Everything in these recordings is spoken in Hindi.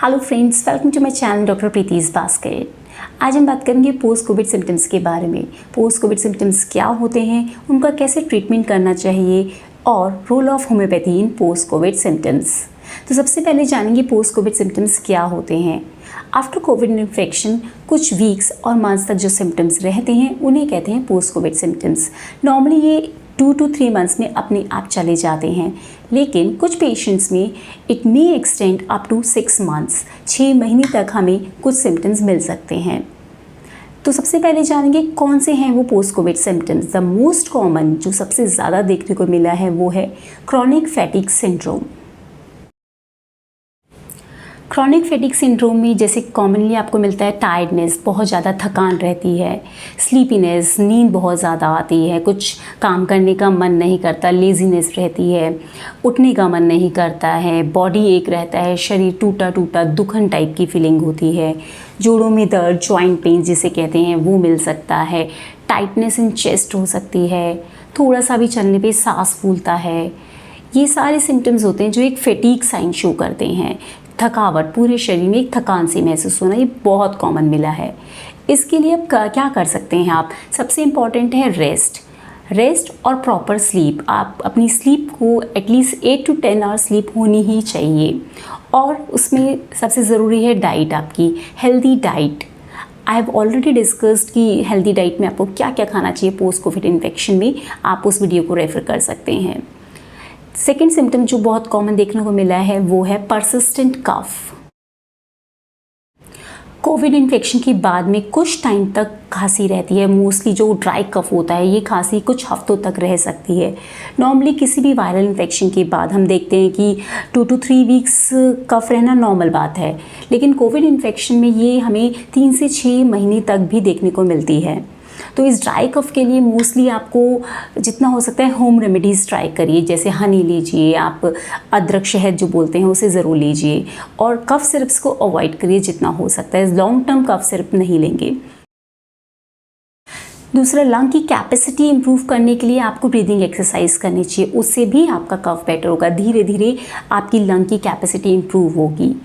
Hello friends, welcome to my channel doctor Preeti's basket. आज हम बात करेंगे पोस्ट कोविड सिम्टम्स के बारे में। पोस्ट कोविड सिम्टम्स क्या होते हैं, उनका कैसे ट्रीटमेंट करना चाहिए और role of homeopathy in post COVID symptoms. तो सबसे पहले जानेंगे पोस्ट कोविड सिम्टम्स क्या होते हैं। आफ्टर कोविड इन्फेक्शन कुछ वीक्स और मंथ्स तक जो सिम्टम्स रहते हैं उन्हें कहते हैं पोस्ट कोविड सिम्टम्स। नॉर्मली ये 2 to 3 मंथ्स में अपने आप चले जाते हैं, लेकिन कुछ पेशेंट्स में it may extend up to 6 months, 6 महीने तक हमें कुछ सिम्टम्स मिल सकते हैं। तो सबसे पहले जानेंगे कौन से हैं वो post COVID symptoms. The most common जो सबसे ज़्यादा देखने को मिला है वो है chronic fatigue syndrome. Chronic fatigue syndrome में जैसे कॉमनली आपको मिलता है टायर्डनेस, बहुत ज़्यादा थकान रहती है, स्लीपीनेस, नींद बहुत ज़्यादा आती है, कुछ काम करने का मन नहीं करता, लेज़ीनेस रहती है, उठने का मन नहीं करता है, बॉडी एक रहता है, शरीर टूटा टूटा दुखन टाइप की फीलिंग होती है, जोड़ों में दर्द, जॉइंट पेन जिसे कहते हैं वो मिल सकता है, टाइटनेस इन चेस्ट हो सकती है, थोड़ा सा भी चलने पे सांस फूलता है। ये सारे सिम्टम्स होते हैं जो एक फैटिग साइन शो करते हैं। थकावट, पूरे शरीर में एक थकान सी महसूस होना, ये बहुत कॉमन मिला है। इसके लिए अब क्या कर सकते हैं आप। सबसे इम्पॉर्टेंट है रेस्ट और प्रॉपर स्लीप। आप अपनी स्लीप को एटलीस्ट 8 to 10 आवर्स स्लीप होनी ही चाहिए, और उसमें सबसे ज़रूरी है डाइट, आपकी healthy diet. I have already discussed कि हेल्दी डाइट में आपको क्या क्या खाना चाहिए पोस्ट कोविड इन्फेक्शन में, आप उस वीडियो को रेफ़र कर सकते हैं। सेकेंड सिम्टम जो बहुत कॉमन देखने को मिला है वो है परसिस्टेंट कफ। कोविड इन्फेक्शन के बाद में कुछ टाइम तक खांसी रहती है। मोस्टली जो ड्राई कफ होता है, ये खांसी कुछ हफ्तों तक रह सकती है। नॉर्मली किसी भी वायरल इन्फेक्शन के बाद हम देखते हैं कि 2 to 3 वीक्स कफ रहना नॉर्मल बात है, लेकिन कोविड इन्फेक्शन में ये हमें 3 से 6 महीने तक भी देखने को मिलती है। तो इस ड्राई कफ के लिए मोस्टली आपको जितना हो सकता है होम रेमेडीज़ ट्राई करिए, जैसे हनी लीजिए, आप अदरक शहद जो बोलते हैं उसे ज़रूर लीजिए, और कफ सिरप्स को अवॉइड करिए जितना हो सकता है। लॉन्ग टर्म कफ सिरप नहीं लेंगे। दूसरा, लंग की कैपेसिटी इंप्रूव करने के लिए आपको ब्रीदिंग एक्सरसाइज करनी चाहिए, उससे भी आपका कफ बेटर होगा। धीरे धीरे आपकी लंग की कैपेसिटी इंप्रूव होगी।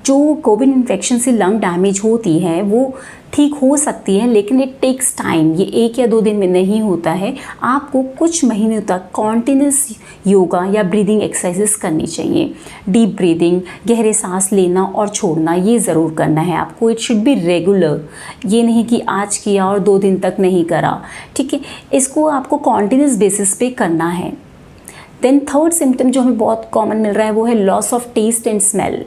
जो कोविड इन्फेक्शन से लंग डैमेज होती है वो ठीक हो सकती है, लेकिन इट टेक्स टाइम। ये 1 या 2 दिन में नहीं होता है। आपको कुछ महीनों तक कॉन्टिन्यूस योगा या ब्रीदिंग एक्सरसाइजेस करनी चाहिए। डीप ब्रीदिंग, गहरे सांस लेना और छोड़ना, ये ज़रूर करना है आपको। इट शुड बी रेगुलर, ये नहीं कि आज किया और 2 दिन तक नहीं करा, ठीक है। इसको आपको कॉन्टिन्यूस बेसिस पे करना है। देन थर्ड सिम्टम जो हमें बहुत कॉमन मिल रहा है वो है loss of taste and smell.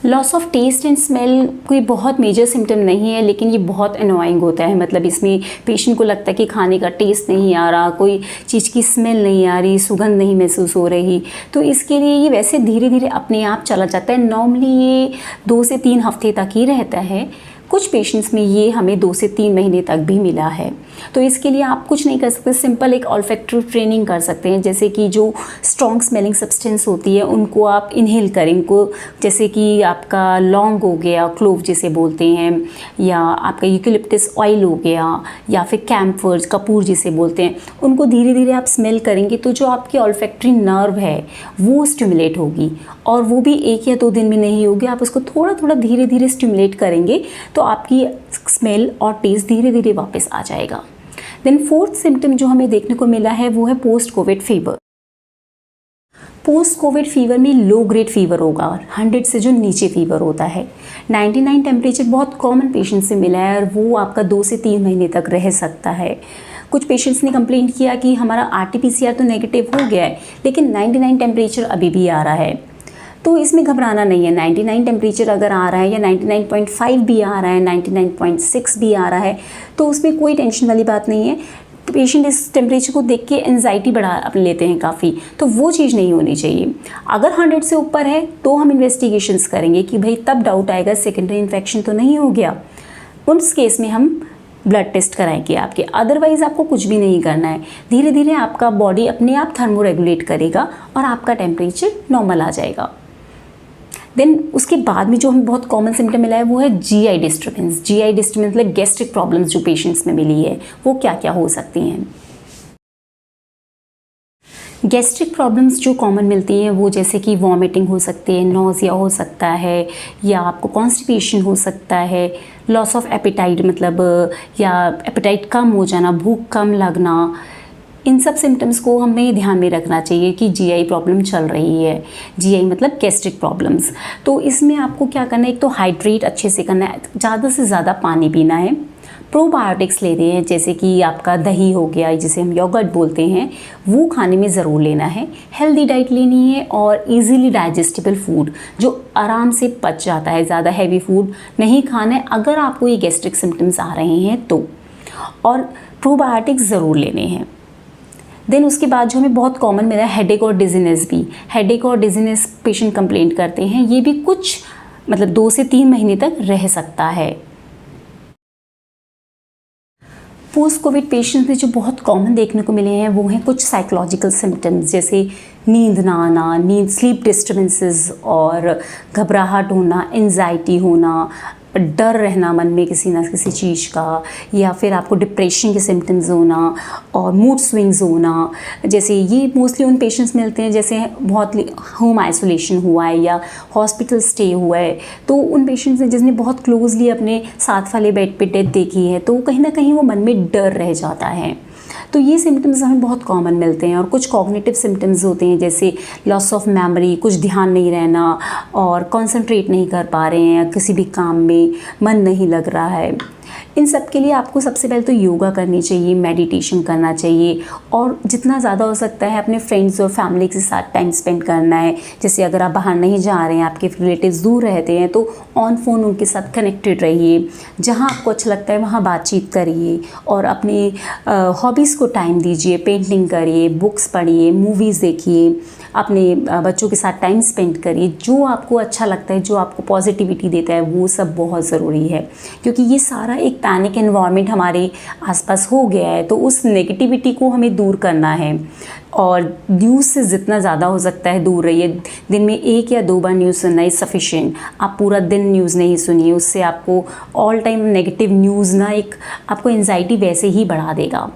Loss of taste and smell कोई बहुत मेजर सिम्टम नहीं है, लेकिन ये बहुत अनोइंग होता है। मतलब इसमें पेशेंट को लगता है कि खाने का टेस्ट नहीं आ रहा, कोई चीज़ की स्मेल नहीं आ रही, सुगंध नहीं महसूस हो रही। तो इसके लिए ये वैसे धीरे धीरे अपने आप चला जाता है। नॉर्मली ये 2 से 3 हफ्ते तक ही रहता है। कुछ पेशेंट्स में ये हमें 2 से 3 महीने तक भी मिला है। तो इसके लिए आप कुछ नहीं कर सकते, सिंपल एक ऑल्फैक्टरी ट्रेनिंग कर सकते हैं। जैसे कि जो स्ट्रॉन्ग स्मेलिंग सब्सटेंस होती है उनको आप इनहेल करें, उनको जैसे कि आपका लौंग हो गया, क्लोव जिसे बोलते हैं, या आपका यूकेलिप्टस ऑयल हो गया, या फिर कैम्फर्स, कपूर जिसे बोलते हैं, उनको धीरे धीरे आप स्मेल करेंगे तो जो आपकी ऑल्फैक्टरी नर्व है वो स्टिमुलेट होगी, और वो भी 1 या 2 दिन में नहीं होगी। आप उसको थोड़ा थोड़ा धीरे धीरे स्टिमुलेट करेंगे तो आपकी स्मेल और टेस्ट धीरे धीरे वापस आ जाएगा। देन फोर्थ सिम्टम जो हमें देखने को मिला है वो है post Covid fever. Post Covid fever में लो ग्रेड फीवर होगा, 100 से जो नीचे फीवर होता है। 99 टेम्परेचर बहुत कॉमन पेशेंट से मिला है, और वो आपका 2 से 3 महीने तक रह सकता है। कुछ पेशेंट्स ने कंप्लेंट किया कि हमारा RT-PCR तो नेगेटिव हो गया है, लेकिन 99 टेम्परेचर अभी भी आ रहा है। तो इसमें घबराना नहीं है। 99 टेम्परेचर अगर आ रहा है, या 99.5 भी आ रहा है, 99.6 भी आ रहा है, तो उसमें कोई टेंशन वाली बात नहीं है। पेशेंट इस टेम्परेचर को देख के एंजाइटी बढ़ा लेते हैं काफ़ी, तो वो चीज़ नहीं होनी चाहिए। अगर 100 से ऊपर है तो हम इन्वेस्टिगेशंस करेंगे कि भाई तब डाउट आएगा सेकेंडरी इन्फेक्शन तो नहीं हो गया। उस केस में हम ब्लड टेस्ट कराएंगे आपके। अदरवाइज़ आपको कुछ भी नहीं करना है। धीरे धीरे आपका बॉडी अपने आप थर्मो रेगुलेट करेगा और आपका टेम्परेचर नॉर्मल आ जाएगा। देन उसके बाद में जो हमें बहुत कॉमन सिम्टम मिला है वो है GI डिस्टर्बेंस। GI डिस्टर्बेंस मतलब गैस्ट्रिक प्रॉब्लम्स जो पेशेंट्स में मिली है, वो क्या क्या हो सकती हैं। गैस्ट्रिक प्रॉब्लम्स जो कॉमन मिलती हैं वो जैसे कि वॉमिटिंग हो सकती है, नौजिया हो सकता है, या आपको कॉन्स्टिपेशन हो सकता है, लॉस ऑफ एपेटाइट मतलब या एपेटाइट कम हो जाना, भूख कम लगना। इन सब सिम्टम्स को हमें ध्यान में रखना चाहिए कि जीआई प्रॉब्लम चल रही है। जीआई मतलब गैस्ट्रिक प्रॉब्लम्स। तो इसमें आपको क्या करना है, एक तो हाइड्रेट अच्छे से करना है, ज़्यादा से ज़्यादा पानी पीना है, प्रोबायोटिक्स लेने हैं जैसे कि आपका दही हो गया जिसे हम योगर्ट बोलते हैं, वो खाने में ज़रूर लेना है। हेल्दी डाइट लेनी है और इजीली डाइजेस्टेबल फूड जो आराम से पच जाता है, ज़्यादा हैवी फूड नहीं खाना है अगर आपको ये गैस्ट्रिक सिम्टम्स आ रहे हैं तो। और प्रोबायोटिक्स ज़रूर लेने हैं। देन उसके बाद जो हमें बहुत कॉमन मिला है हेडेक और डिजीनेस भी। हेडेक और डिजीनेस पेशेंट कंप्लेंट करते हैं, ये भी कुछ मतलब 2 से 3 महीने तक रह सकता है। पोस्ट कोविड पेशेंट्स में जो बहुत कॉमन देखने को मिले हैं वो हैं कुछ साइकोलॉजिकल सिम्टम्स जैसे नींद ना आना, नींद स्लीप डिस्टर्बेंसेस और घबराहट होना, एंजाइटी होना, डर रहना मन में किसी ना किसी चीज़ का, या फिर आपको डिप्रेशन के सिम्टम्स होना और मूड स्विंग्स होना। जैसे ये मोस्टली उन पेशेंट्स मिलते हैं जैसे बहुत होम आइसोलेशन हुआ है या हॉस्पिटल स्टे हुआ है, तो उन पेशेंट्स ने जिसने बहुत क्लोजली अपने साथ वाले बेड पे डेथ देखी है तो कहीं ना कहीं वो मन में डर रह जाता है। तो ये सिम्टम्स हमें बहुत कॉमन मिलते हैं। और कुछ कॉग्निटिव सिम्टम्स होते हैं जैसे लॉस ऑफ मेमोरी, कुछ ध्यान नहीं रहना और कंसंट्रेट नहीं कर पा रहे हैं, किसी भी काम में मन नहीं लग रहा है। इन सब के लिए आपको सबसे पहले तो योगा करनी चाहिए, मेडिटेशन करना चाहिए और जितना ज़्यादा हो सकता है अपने फ्रेंड्स और फैमिली के साथ टाइम स्पेंड करना है। जैसे अगर आप बाहर नहीं जा रहे हैं, आपके रिलेटिव्स दूर रहते हैं, तो ऑन फ़ोन उनके साथ कनेक्टेड रहिए। जहाँ आपको अच्छा लगता है वहाँ बातचीत करिए और अपने हॉबीज़ को टाइम दीजिए, पेंटिंग करिए, बुक्स पढ़िए, मूवीज़ देखिए, अपने बच्चों के साथ टाइम स्पेंड करिए। जो आपको अच्छा लगता है, जो आपको पॉजिटिविटी देता है, वो सब बहुत ज़रूरी है। क्योंकि ये सारा एक पैनिक एनवायरनमेंट हमारे आसपास हो गया है, तो उस नेगेटिविटी को हमें दूर करना है। और न्यूज़ से जितना ज़्यादा हो सकता है दूर रहिए। दिन में 1 या 2 बार न्यूज़ सुनना इज़ सफिशिएंट। आप पूरा दिन न्यूज़ नहीं सुनिए, उससे आपको ऑल टाइम नेगेटिव न्यूज़ ना एक आपको एंजाइटी वैसे ही बढ़ा देगा।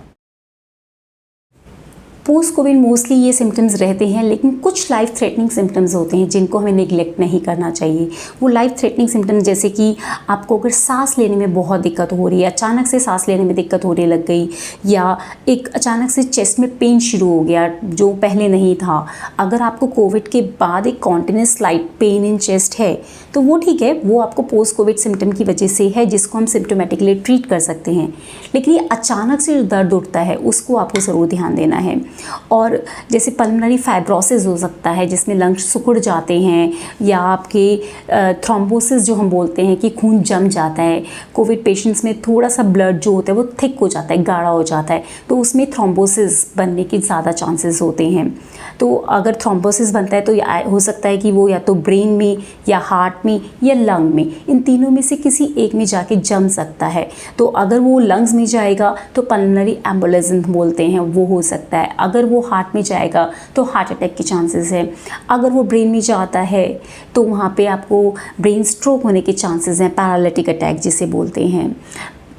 पोस्ट कोविड मोस्टली ये सिम्टम्स रहते हैं, लेकिन कुछ लाइफ थ्रेटनिंग सिम्टम्स होते हैं जिनको हमें निगलेक्ट नहीं करना चाहिए। वो लाइफ थ्रेटनिंग सिम्टम्स जैसे कि आपको अगर सांस लेने में बहुत दिक्कत हो रही है, अचानक से सांस लेने में दिक्कत होने लग गई, या एक अचानक से चेस्ट में पेन शुरू हो गया जो पहले नहीं था। अगर आपको कोविड के बाद एक continuous slight pain in chest है तो वो ठीक है, वो आपको पोस्ट कोविड सिम्टम की वजह से है जिसको हम सिम्टोमेटिकली ट्रीट कर सकते हैं। लेकिन ये अचानक से जो दर्द उठता है उसको आपको ज़रूर ध्यान देना है। और जैसे पल्मोनरी फाइब्रोसिस हो सकता है जिसमें लंग्स सिकुड़ जाते हैं, या आपके थ्रोम्बोसिस जो हम बोलते हैं कि खून जम जाता है। कोविड पेशेंट्स में थोड़ा सा ब्लड जो होता है वो थिक हो जाता है, गाढ़ा हो जाता है, तो उसमें थ्रोम्बोसिस बनने के ज़्यादा चांसेस होते हैं। तो अगर थ्रोम्बोसिस बनता है तो हो सकता है कि वो या तो ब्रेन में या हार्ट में या लंग में, इन तीनों में से किसी एक में जाके जम सकता है। तो अगर वो लंग्स में जाएगा तो पल्मोनरी एम्बोलिज्म बोलते हैं, वो हो सकता है। अगर वो हार्ट में जाएगा तो हार्ट अटैक के चांसेस है। अगर वो ब्रेन में जाता है तो वहाँ पे आपको ब्रेन स्ट्रोक होने के चांसेस हैं, पैरालिटिक अटैक जिसे बोलते हैं।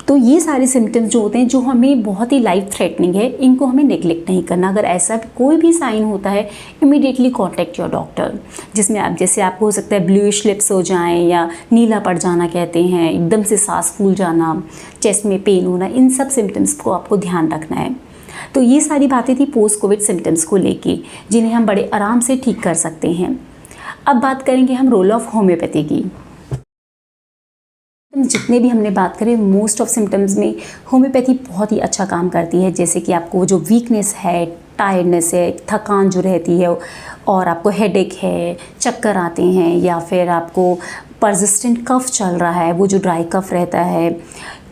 तो ये सारे सिम्टम्स जो होते हैं जो हमें बहुत ही लाइफ थ्रेटनिंग है, इनको हमें नेग्लेक्ट नहीं करना। अगर ऐसा कोई भी साइन होता है इमीडिएटली कॉन्टैक्ट योर डॉक्टर। जिसमें आप जैसे आपको हो सकता है ब्लूइश लिप्स हो जाएं या नीला पड़ जाना कहते हैं, एकदम से सांस फूल जाना, चेस्ट में पेन होना, इन सब सिम्टम्स को आपको ध्यान रखना है। तो ये सारी बातें थी पोस्ट कोविड सिम्टम्स को लेके जिन्हें हम बड़े आराम से ठीक कर सकते हैं। अब बात करेंगे हम रोल ऑफ होम्योपैथी की। जितने भी हमने बात करें मोस्ट ऑफ सिम्टम्स में होम्योपैथी बहुत ही अच्छा काम करती है। जैसे कि आपको जो वीकनेस है, टायर्डनेस है, थकान जो रहती है, और आपको हेडेक है, चक्कर आते हैं, या फिर आपको परसिस्टेंट कफ चल रहा है, वो जो ड्राई कफ रहता है,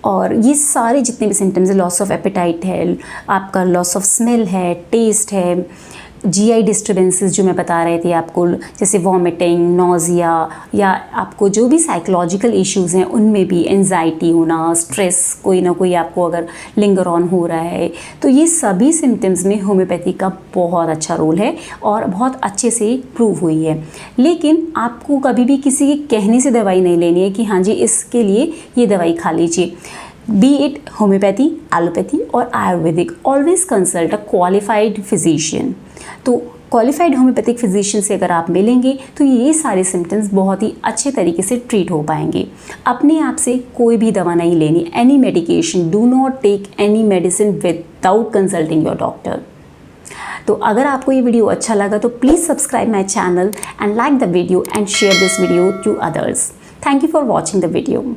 और ये सारे जितने भी सिम्टम्स है, लॉस ऑफ एपेटाइट है, आपका लॉस ऑफ स्मेल है, टेस्ट है, जीआई डिस्टर्बेंसेस जो मैं बता रहे थे आपको, जैसे वॉमिटिंग, नोज़िया, या आपको जो भी साइकोलॉजिकल इश्यूज़ हैं उनमें भी एंजाइटी होना, स्ट्रेस कोई ना कोई आपको अगर लिंगर ऑन हो रहा है, तो ये सभी सिम्टम्स में होम्योपैथी का बहुत अच्छा रोल है और बहुत अच्छे से प्रूव हुई है। लेकिन आपको कभी भी किसी के कहने से दवाई नहीं लेनी है कि हाँ जी इसके लिए ये दवाई खा लीजिए। बी इट होम्योपैथी, एलोपैथी और Ayurvedic, always consult a qualified physician. तो क्वालिफाइड होम्योपैथिक फिजिशियन से अगर आप मिलेंगे तो ये सारे सिम्टम्स बहुत ही अच्छे तरीके से ट्रीट हो पाएंगे। अपने आप से कोई भी दवा नहीं लेनी, any medication, do not take any medicine without consulting your doctor. तो अगर आपको ये वीडियो अच्छा लगा तो please subscribe my channel and like the video and share this video to others. Thank you for watching the video.